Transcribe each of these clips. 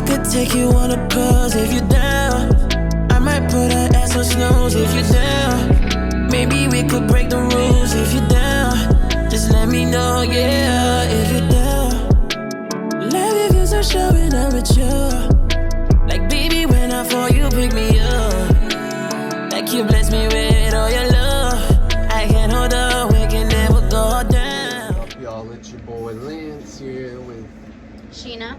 could take you on a cruise if you're down. I might put her ass on snooze if you're down. Maybe we could break the rules if you're down. Just let me know, yeah, if you're down. Love if you start showing up with you. Like baby, when I fall, you pick me up. Like you bless me with all your love. I can't hold up, we can never go down. What's up, y'all? It's your boy Lance here with Sheena.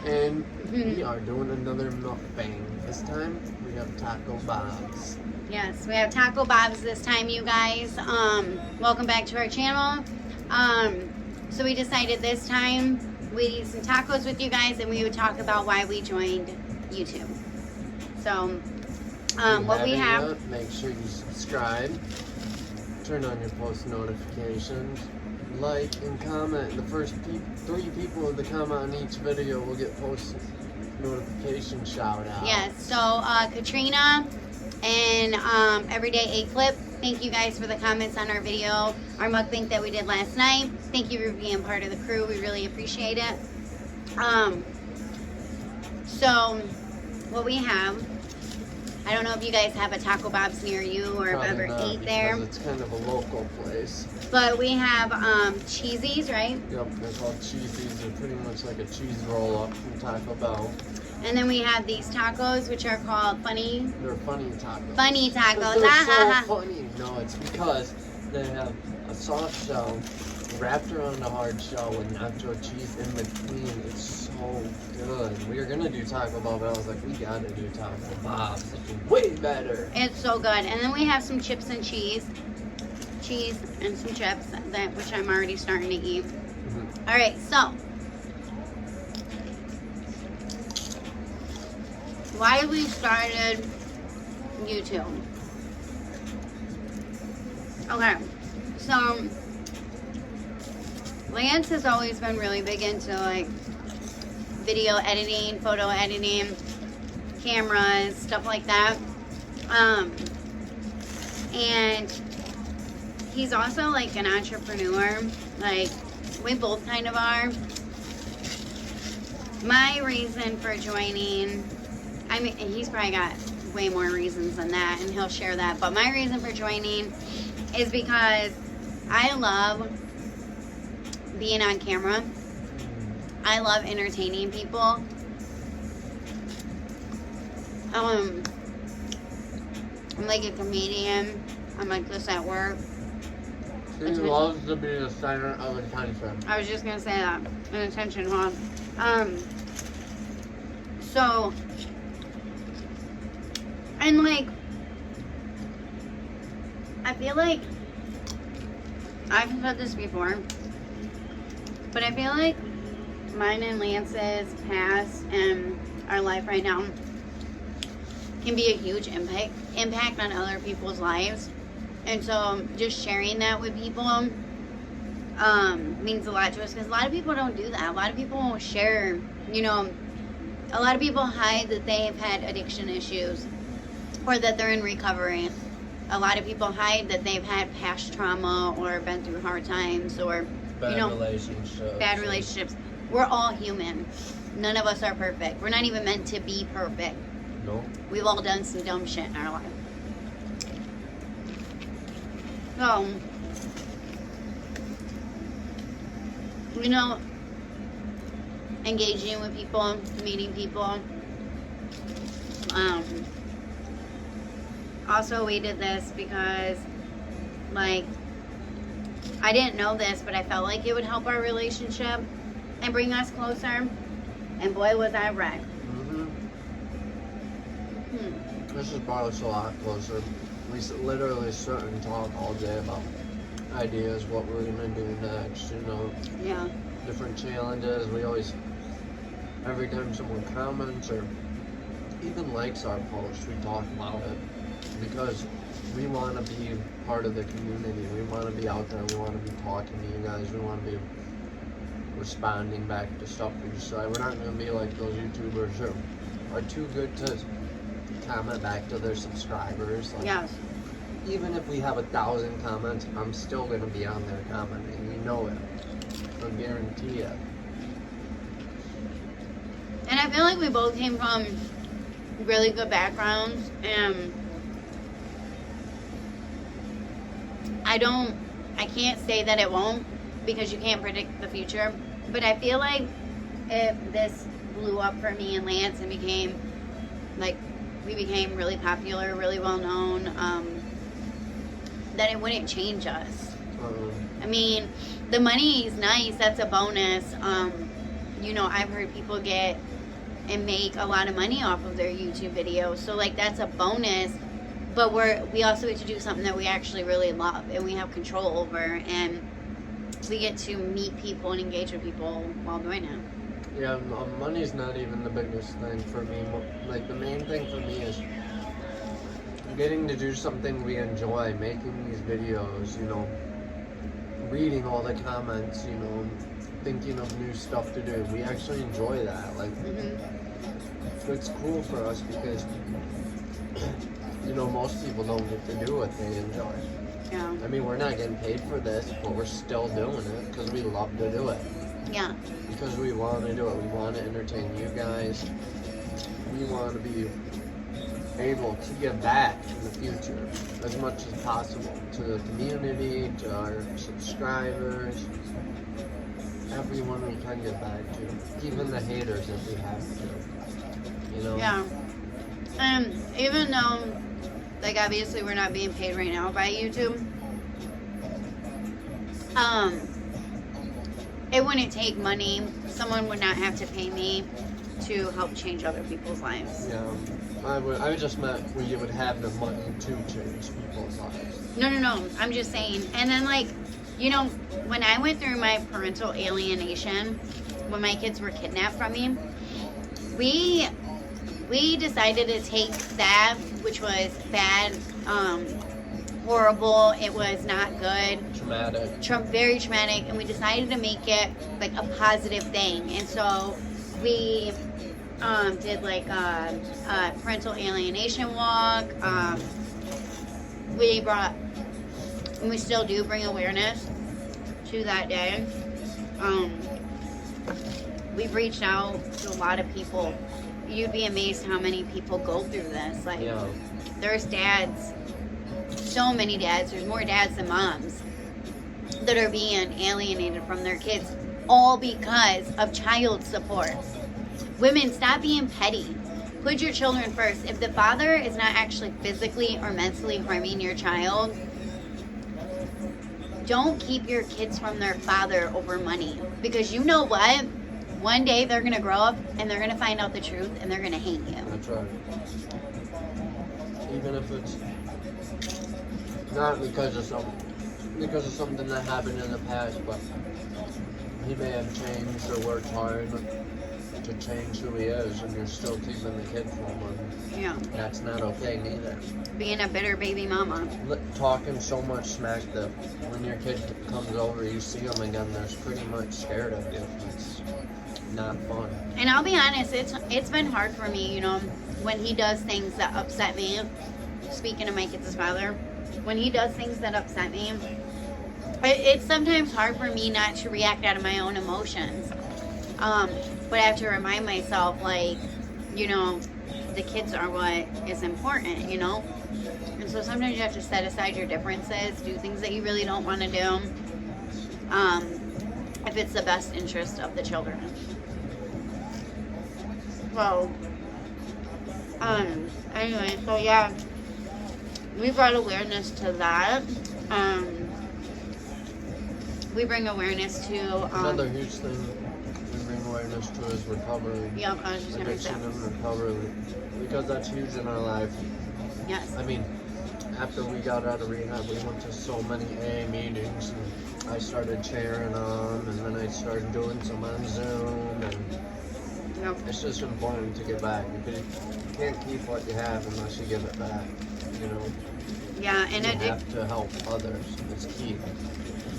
And we are doing another mukbang. This time we have Taco Bob's. Yes, we have Taco Bob's this time, you guys. Welcome back to our channel. So we decided this time we'd eat some tacos with you guys and we would talk about why we joined YouTube. So, what we have... Yet, make sure you subscribe. Turn on your post notifications. Like and comment. The first 3 people that comment on each video will get post notification shout out. Yes, so Katrina and Everyday 8 Clip, thank you guys for the comments on our video, our mukbang that we did last night. Thank you for being part of the crew. We really appreciate it. So what we have, I don't know if you guys have a Taco Bob's near you or have ever ate there. It's kind of a local place. But we have cheesies, right? Yep, they're called cheesies. They're pretty much like a cheese roll up from Taco Bell. And then we have these tacos, which are called funny. They're funny tacos. Funny tacos. They're so funny. No, it's because they have a soft shell wrapped around a hard shell with nacho cheese in between. It's so good. We were gonna do Taco Bell, but I was like, we gotta do Taco Bob's. It's way better. It's so good. And then we have some chips and cheese and some chips, which I'm already starting to eat. All right, so why we started YouTube. Okay, so Lance has always been really big into like video editing, photo editing, cameras, stuff like that. And he's also like an entrepreneur. Like we both kind of are. My reason for joining, I mean, he's probably got way more reasons than that, and he'll share that. But my reason for joining is because I love being on camera. I love entertaining people. I'm like a comedian. I'm like this at work. She loves to be the center of attention. I was just gonna say that. An attention hog. So, and like, I feel like, I've said this before, but I feel like mine and Lance's past and our life right now can be a huge impact on other people's lives. And so just sharing that with people means a lot to us, because a lot of people don't do that. A lot of people won't share, you know, a lot of people hide that they've had addiction issues or that they're in recovery. A lot of people hide that they've had past trauma or been through hard times or, bad relationships. We're all human. None of us are perfect. We're not even meant to be perfect. No. We've all done some dumb shit in our life. So, you know, engaging with people, meeting people. Also, we did this because, like, I didn't know this, but I felt like it would help our relationship and bring us closer. And boy, was I right. This has brought us a lot closer. We literally sit and talk all day about ideas, what we're gonna do next, you know. Yeah. Different challenges. We always, every time someone comments or even likes our post, we talk about it because we want to be part of the community. We want to be out there. We want to be talking to you guys. We want to be responding back to stuff we just say. We're not going to be like those YouTubers who are too good to comment back to their subscribers. Like, Yes. even if we have 1,000 comments, I'm still going to be on there commenting. You know it. I guarantee it. I feel like we both came from really good backgrounds, and I can't say that it won't, because you can't predict the future, but I feel like if this blew up for me and Lance and became, like, we became really popular, really well known, that it wouldn't change us. I mean, the money is nice, that's a bonus. You know, I've heard people get and make a lot of money off of their YouTube videos, so like that's a bonus. But we also get to do something that we actually really love and we have control over, and we get to meet people and engage with people while doing it. Yeah, money's not even the biggest thing for me. Like, the main thing for me is getting to do something we enjoy, making these videos, you know, reading all the comments, you know, thinking of new stuff to do. We actually enjoy that. Like, it's cool for us because, you know, most people don't get to do what they enjoy. Yeah. I mean, we're not getting paid for this, but we're still doing it because we love to do it. Yeah. Because we want to do it. We want to entertain you guys. We want to be able to give back in the future as much as possible to the community, to our subscribers, everyone we can give back to, even the haters if we have to, you know? Yeah. Even though, like, obviously we're not being paid right now by YouTube, it wouldn't take money. Someone would not have to pay me to help change other people's lives. Yeah. I just meant you would have the money to change people's lives. No. I'm just saying. And then, like, you know, when I went through my parental alienation, when my kids were kidnapped from me, we decided to take that, which was bad, horrible, it was not good. Traumatic. Very traumatic, and we decided to make it like a positive thing. And so we did like a parental alienation walk. We brought, and we still do bring awareness to that day. We've reached out to a lot of people. You'd be amazed how many people go through this. Like, Yeah. There's dads, so many dads, there's more dads than moms, that are being alienated from their kids, all because of child support. Women, stop being petty. Put your children first. If the father is not actually physically or mentally harming your child, don't keep your kids from their father over money. Because you know what? One day they're going to grow up and they're going to find out the truth and they're going to hate you. That's right. Even if it's not because of something that happened in the past, but he may have changed or worked hard to change who he is, and you're still keeping the kid from him. Yeah. That's not okay neither. Being a bitter baby mama. Talking so much smack that when your kid comes over, you see them again, they're pretty much scared of you. It's not fun. And I'll be honest, it's been hard for me, you know, when he does things that upset me. Speaking of my kids' father, when he does things that upset me, it's sometimes hard for me not to react out of my own emotions. But I have to remind myself, like, you know, the kids are what is important, you know? And so sometimes you have to set aside your differences, do things that you really don't want to do, if it's the best interest of the children. Well, anyway, so yeah, we brought awareness to that. We bring awareness to another huge thing we bring awareness to is recovery. Yep, I was just gonna say. Addiction and recovery, because that's huge in our life. Yes. I mean, after we got out of rehab, we went to so many AA meetings, and I started chairing them, and then I started doing some on Zoom, and Yep. it's just important to get back, because you can't keep what you have unless you give it back, you know? Yeah, and You have to help others, it's key.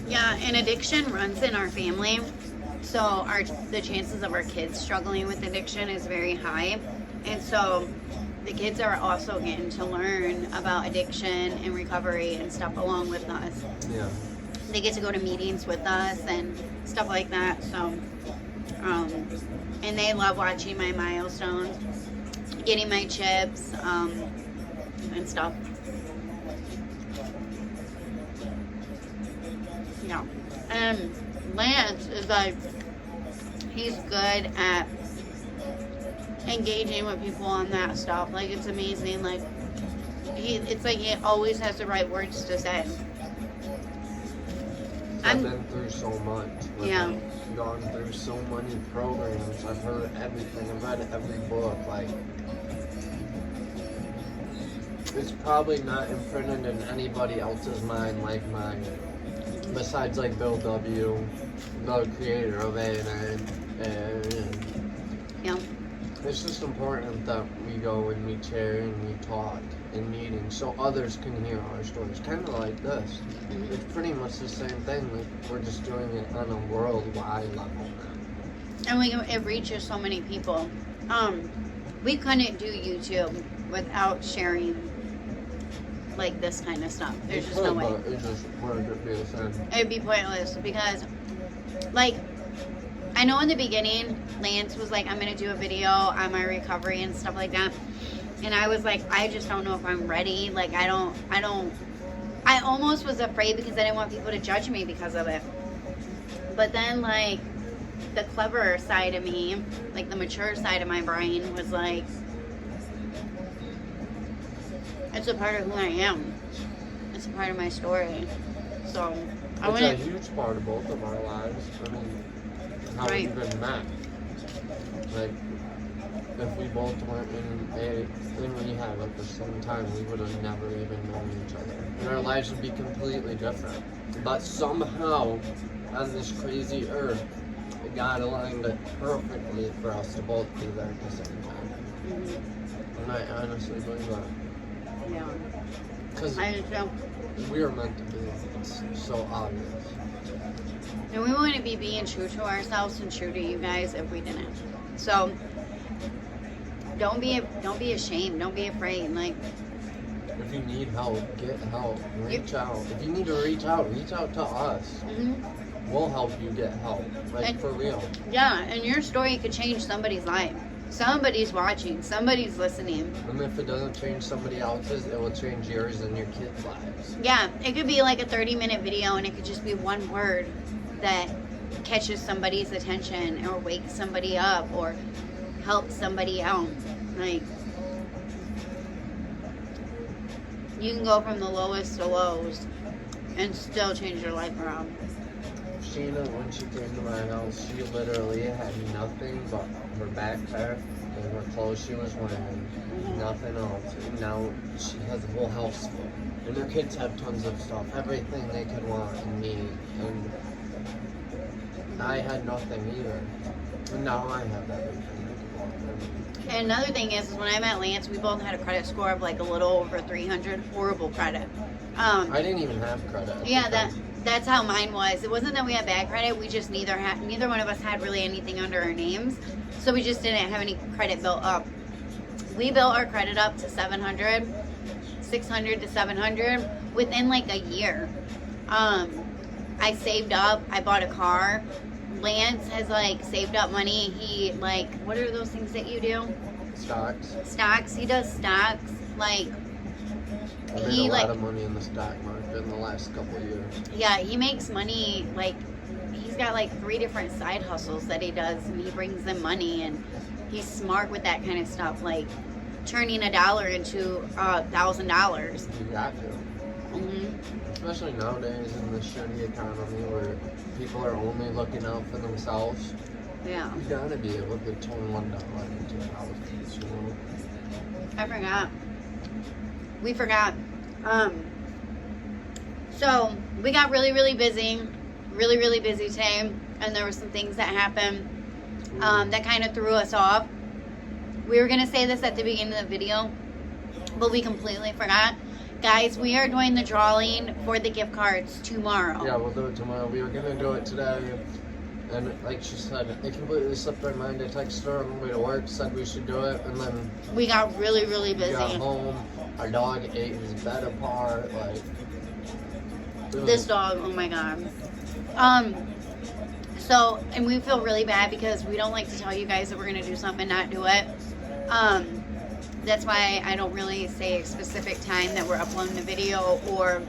Yeah, and addiction runs in our family, so the chances of our kids struggling with addiction is very high, and so the kids are also getting to learn about addiction and recovery and stuff along with us. Yeah. They get to go to meetings with us and stuff like that, so And they love watching my milestones, getting my chips, and stuff. Yeah. And Lance is like, he's good at engaging with people on that stuff. Like, it's amazing. Like, it's like he always has the right words to say. I've been through so much. Yeah. I've gone through so many programs. I've heard everything. I've read every book. Like, it's probably not imprinted in anybody else's mind like mine. Besides, like, Bill W., the creator of A&A. Yeah. It's just important that we go and we share and we talk in meetings so others can hear our stories. Kind of like this. Mm-hmm. It's pretty much the same thing. Like, we're just doing it on a worldwide level now. And it reaches so many people. We couldn't do YouTube without sharing like this kind of stuff. There's just no way. It just wouldn't be the same. It'd be pointless because, like, I know in the beginning, Lance was like, I'm going to do a video on my recovery and stuff like that. And I was like, I just don't know if I'm ready. Like, I almost was afraid because I didn't want people to judge me because of it. But then, like, the clever side of me, like the mature side of my brain was like, it's a part of who I am. It's a part of my story. So, It's a huge part of both of our lives. I mean, how Right. we've been met. Like, if we both weren't in rehab at the same time, we would have never even known each other. And our lives would be completely different. But somehow, on this crazy earth, God aligned it perfectly for us to both be there at the same time. Mm-hmm. And I honestly believe that. Yeah. Because I just don't. we are meant to be. It's so obvious. And we wouldn't be being true to ourselves and true to you guys if we didn't. So don't be ashamed. Don't be afraid. Like, if you need help, get help. Reach out. If you need to reach out to us. mm-hmm. We'll help you get help. Like, And- for real. Yeah, and your story could change somebody's life. Somebody's watching. Somebody's listening. And if it doesn't change somebody else's, it will change yours and your kids' lives. Yeah, it could be like a 30-minute video and it could just be one word that catches somebody's attention or wakes somebody up or helps somebody out. Like, you can go from the lowest to lows and still change your life around. Sheena, when she came to my house, she literally had nothing but her backpack and her clothes she was wearing. Nothing else. And now she has a whole house full. And her kids have tons of stuff. Everything they could want and need. And I had nothing either. And now I have everything they could want and need. And another thing is when I met Lance, we both had a credit score of like a little over 300. Horrible credit. I didn't even have credit. Yeah, that's how mine was. It wasn't that we had bad credit. We just neither one of us had really anything under our names, so we just didn't have any credit built up. We built our credit up to 600 to 700 within like a year. I saved up. I bought a car. Lance has like saved up money. He like, what are those things that you do? Stocks. He does stocks. Like, I made a lot of money in the stock market in the last couple of years. Yeah, he makes money, like, he's got like 3 different side hustles that he does, and he brings them money, and he's smart with that kind of stuff, like turning $1 into $1,000. You got to. Mm-hmm. Especially nowadays in the shitty economy where people are only looking out for themselves. Yeah. You gotta be able to turn $1 into $1,000, you know? I forgot. We forgot. So we got really, really busy today, and there were some things that happened that kind of threw us off. We were gonna say this at the beginning of the video, but we completely forgot. Guys, we are doing the drawing for the gift cards tomorrow. Yeah, we'll do it tomorrow. We were gonna do it today, and like she said, it completely slipped our mind. I texted her on the way to work, said we should do it, and then We got really, really busy. we got home. Our dog ate his bed apart. Like, This dog, oh my god. So, and we feel really bad because we don't like to tell you guys that we're going to do something and not do it. That's why I don't really say a specific time that we're uploading the video or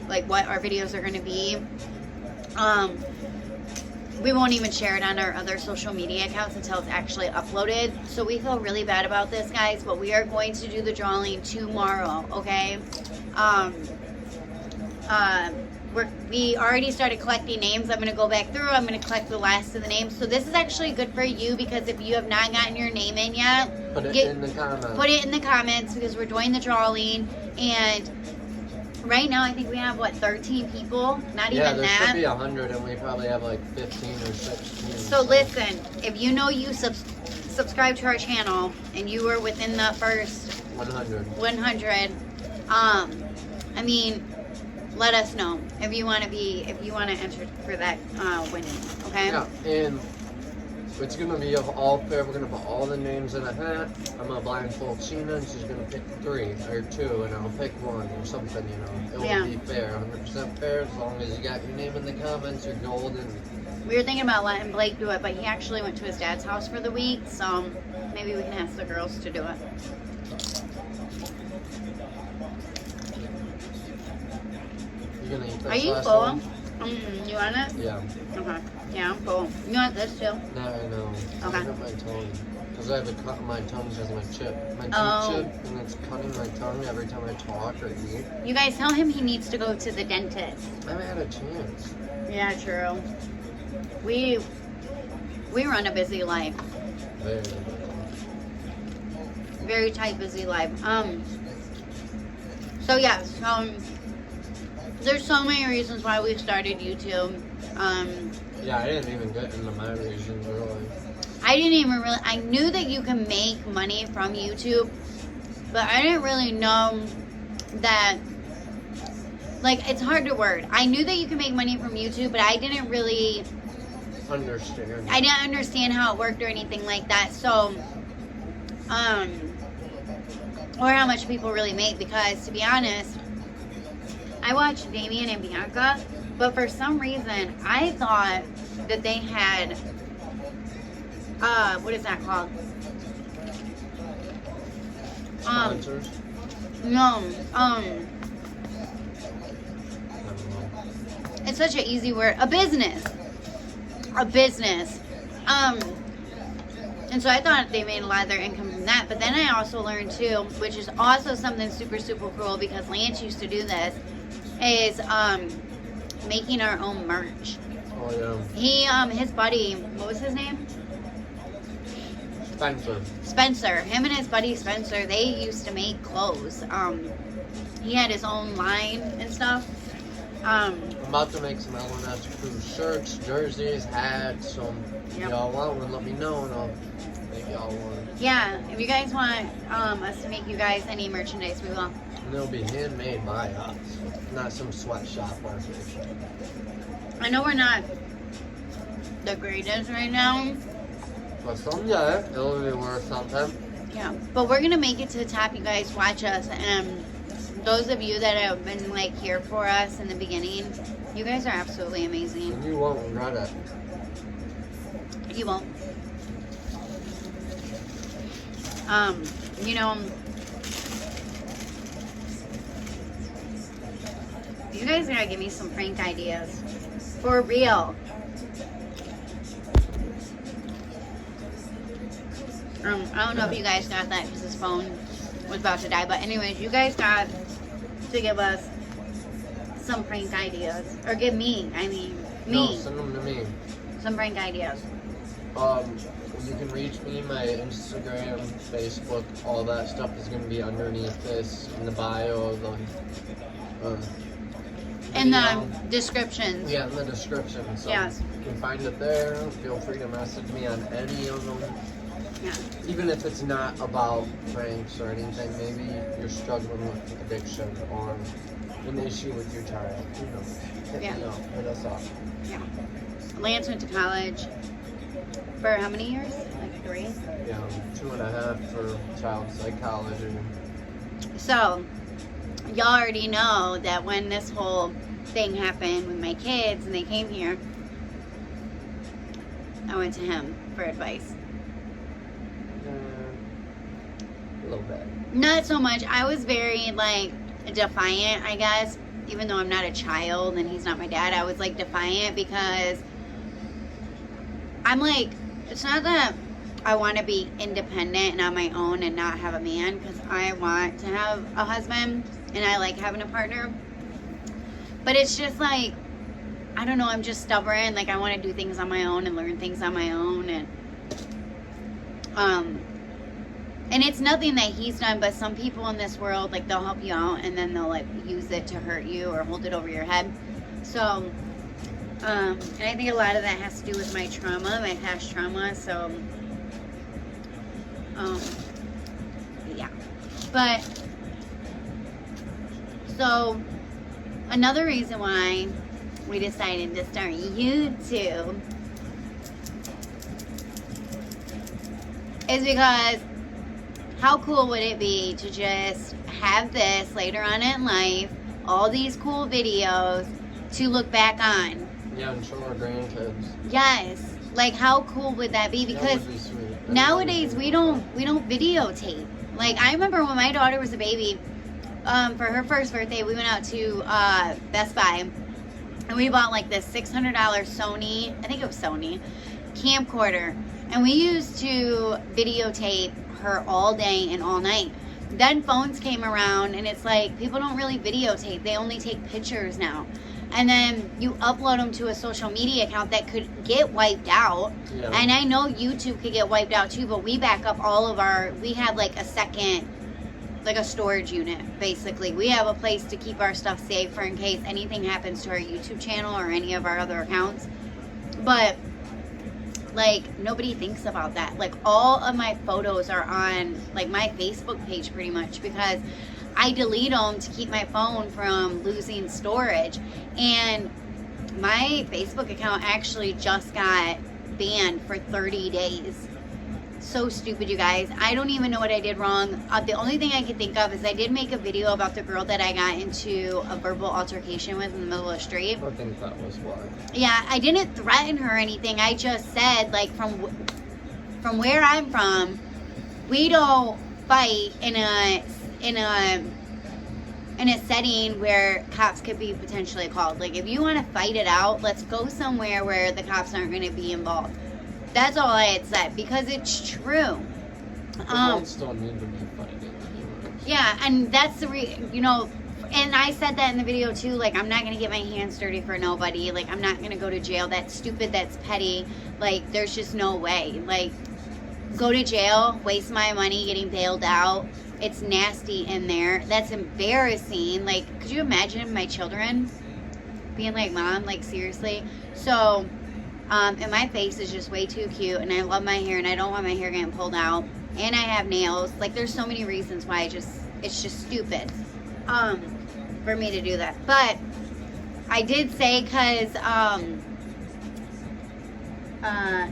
like what our videos are going to be. We won't even share it on our other social media accounts until it's actually uploaded. So we feel really bad about this, guys, but we are going to do the drawing tomorrow, okay? We already started collecting names. I'm going to go back through. I'm going to collect the last of the names. So this is actually good for you because if you have not gotten your name in yet, Put it in the comments. Put it in the comments because we're doing the drawing. And right now, I think we have, what, 13 people? Not even that. Yeah, there should be 100, and we probably have like 15 or 16. So listen, if you know you subscribe to our channel and you were within the first 100, I mean, let us know if you want to enter for that winning, okay? Yeah, and it's gonna be of all fair. We're gonna put all the names in a hat. I'm gonna blindfold Sheena, and she's gonna pick 3 or 2, and I'll pick 1 or something. You know, it will be fair, 100% fair. As long as you got your name in the comments, you're golden. We were thinking about letting Blake do it, but he actually went to his dad's house for the week, so maybe we can ask the girls to do it. You gonna eat this Are you last full? one? You want it? Yeah. Okay. Yeah, I'm full. You want this too? No, I know. Okay. I got my tongue. Because I have a cut in my tongue because my chip. My teeth chip, and it's cutting my tongue every time I talk or eat. You guys tell him he needs to go to the dentist. I haven't had a chance. Yeah, true. We run a busy life. Very. Very tight, busy life. So yes, there's so many reasons why we started YouTube. Yeah, I didn't even get into my reasons really. I knew that you can make money from YouTube, but I didn't really know that, like, it's hard to word. I knew that you can make money from YouTube, but I didn't really understand. I didn't understand how it worked or anything like that. So, or how much people really make, because to be honest, I watched Damien and Bianca, but for some reason I thought that they had what is that called? Sponsors? No, I don't know. it's such an easy word. A business. And so I thought they made a lot of their income from that. But then I also learned too, which is also something super, super cool because Lance used to do this, is making our own merch. Oh yeah. His buddy, what was his name? Spencer. Him and his buddy Spencer, they used to make clothes. He had his own line and stuff. I'm about to make some L&S CREW shirts, jerseys, hats. So if y'all want one, let me know and I'll make y'all one. Yeah, if you guys want us to make you guys any merchandise, we will. And it'll be handmade by us, not some sweatshop workers. I know we're not the greatest right now. But someday it'll be worth something. Yeah, but we're gonna make it to the top. You guys watch us, and those of you that have been like here for us in the beginning, you guys are absolutely amazing. And you won't regret it. You won't. You know, you guys gotta give me some prank ideas. For real. I don't know if you guys got that because his phone was about to die. But anyways, you guys got to give us some prank ideas. Or give me, me. No, send them to me. Some prank ideas. You can reach me, my Instagram, Facebook, all that stuff is going to be underneath this in the bio of the in the descriptions. Yeah, in the description. So yes. You can find it there. Feel free to message me on any of them. Yeah. Even if it's not about pranks or anything, maybe you're struggling with addiction or an issue with your child. Hit me up, hit us up. Yeah. Lance went to college for how many years? Like 3? Yeah, 2.5 for child psychology. So, y'all already know that when this whole thing happened with my kids and they came here, I went to him for advice. A little bit. Not so much. I was very, like, defiant, I guess. Even though I'm not a child and he's not my dad, I was, like, defiant because I'm, like, it's not that I want to be independent and on my own and not have a man, because I want to have a husband and I like having a partner. But it's just, like, I don't know, I'm just stubborn. Like, I want to do things on my own and learn things on my own. And it's nothing that he's done, but some people in this world, like, they'll help you out and then they'll, like, use it to hurt you or hold it over your head. So, and I think a lot of that has to do with my trauma, my past trauma. So, yeah. But, so, another reason why we decided to start YouTube is because how cool would it be to just have this later on in life, all these cool videos to look back on? Yeah, and show our grandkids. Yes. Like, how cool would that be? Because That would be sweet. nowadays we don't videotape. Like, I remember when my daughter was a baby, for her first birthday, we went out to Best Buy and we bought like this $600 Sony, I think it was Sony, camcorder, and we used to videotape her all day and all night. Then phones came around and it's like people don't really videotape, they only take pictures now. And then you upload them to a social media account that could get wiped out. Yeah. And I know YouTube could get wiped out too, but we back up all of our, we have like a second, like a storage unit, basically. We have a place to keep our stuff safe for in case anything happens to our YouTube channel or any of our other accounts. But, like, nobody thinks about that. Like, all of my photos are on, like, my Facebook page pretty much because I delete them to keep my phone from losing storage. And my Facebook account actually just got banned for 30 days. So stupid, you guys. I don't even know what I did wrong. The only thing I can think of is I did make a video about the girl that I got into a verbal altercation with in the middle of the street. I think that was why. Yeah, I didn't threaten her or anything. I just said, like, from where I'm from, we don't fight in a setting where cops could be potentially called. Like, if you want to fight it out, let's go somewhere where the cops aren't going to be involved. That's all I had said, because it's true. Fights don't need to be fighting. Yeah, and that's you know, and I said that in the video too, like, I'm not going to get my hands dirty for nobody. Like, I'm not going to go to jail. That's stupid. That's petty. Like, there's just no way. Like, go to jail, waste my money getting bailed out. It's nasty in there. That's embarrassing. Like, could you imagine my children being like, Mom, like, seriously? So, and my face is just way too cute, and I love my hair, and I don't want my hair getting pulled out, and I have nails. Like, there's so many reasons why it's just stupid for me to do that. But I did say, because I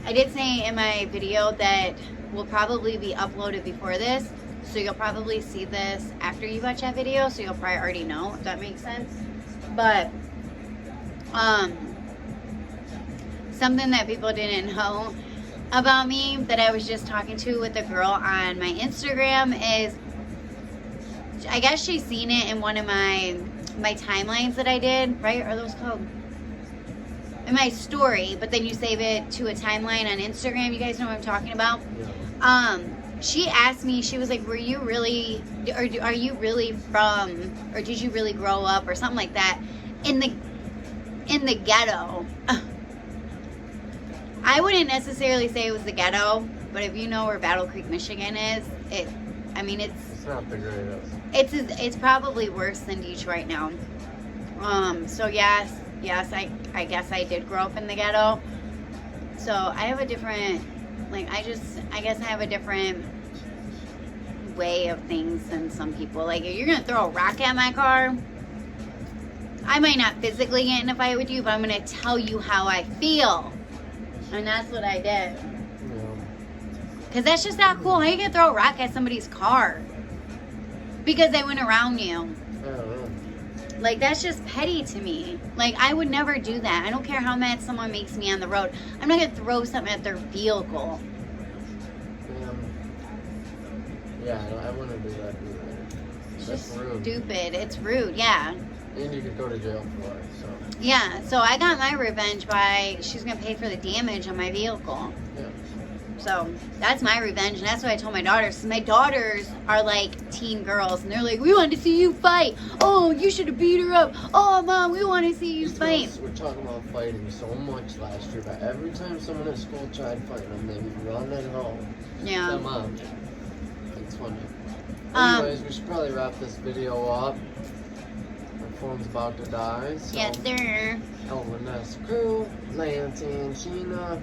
did say in my video that will probably be uploaded before this, so you'll probably see this after you watch that video, so you'll probably already know, if that makes sense. But something that people didn't know about me that I was just talking to with a girl on my Instagram is, I guess she's seen it in one of my timelines that I did, right? Are those called? In my story, but then you save it to a timeline on Instagram. You guys know what I'm talking about? Yeah. She asked me, she was like, were you really, or are you really from, or did you really grow up, or something like that, in the ghetto? I wouldn't necessarily say it was the ghetto, but if you know where Battle Creek, Michigan is, it's not the greatest. It's probably worse than Detroit now. So yes, I guess I did grow up in the ghetto. So I have a different, like, I guess I have a different way of things than some people. Like, if you're gonna throw a rock at my car, I might not physically get in a fight with you, but I'm gonna tell you how I feel. And that's what I did. Yeah. Because that's just not cool. How are you going to throw a rock at somebody's car? Because they went around you. I don't know. Like, that's just petty to me. Like, I would never do that. I don't care how mad someone makes me on the road. I'm not going to throw something at their vehicle. Yeah, I wouldn't do that either. It's That's just rude. stupid. It's rude, yeah. And you could go to jail for it, so. Yeah, so I got my revenge by she's going to pay for the damage on my vehicle. Yeah. So that's my revenge, and that's what I told my daughters. My daughters are like teen girls, and they're like, we wanted to see you fight. Oh, you should have beat her up. Oh, Mom, we want to see you These fight. girls were talking about fighting so much last year, but every time someone at school tried fighting them, they would run it home. Yeah. Their mom. It's funny. Anyways, we should probably wrap this video up. My phone's about to die, so. Yes, sir. L&S CREW, Lance and Sheena,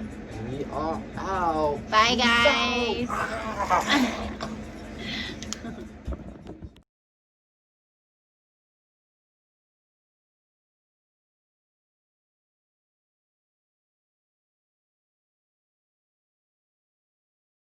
we are out. Bye, Peace guys. out.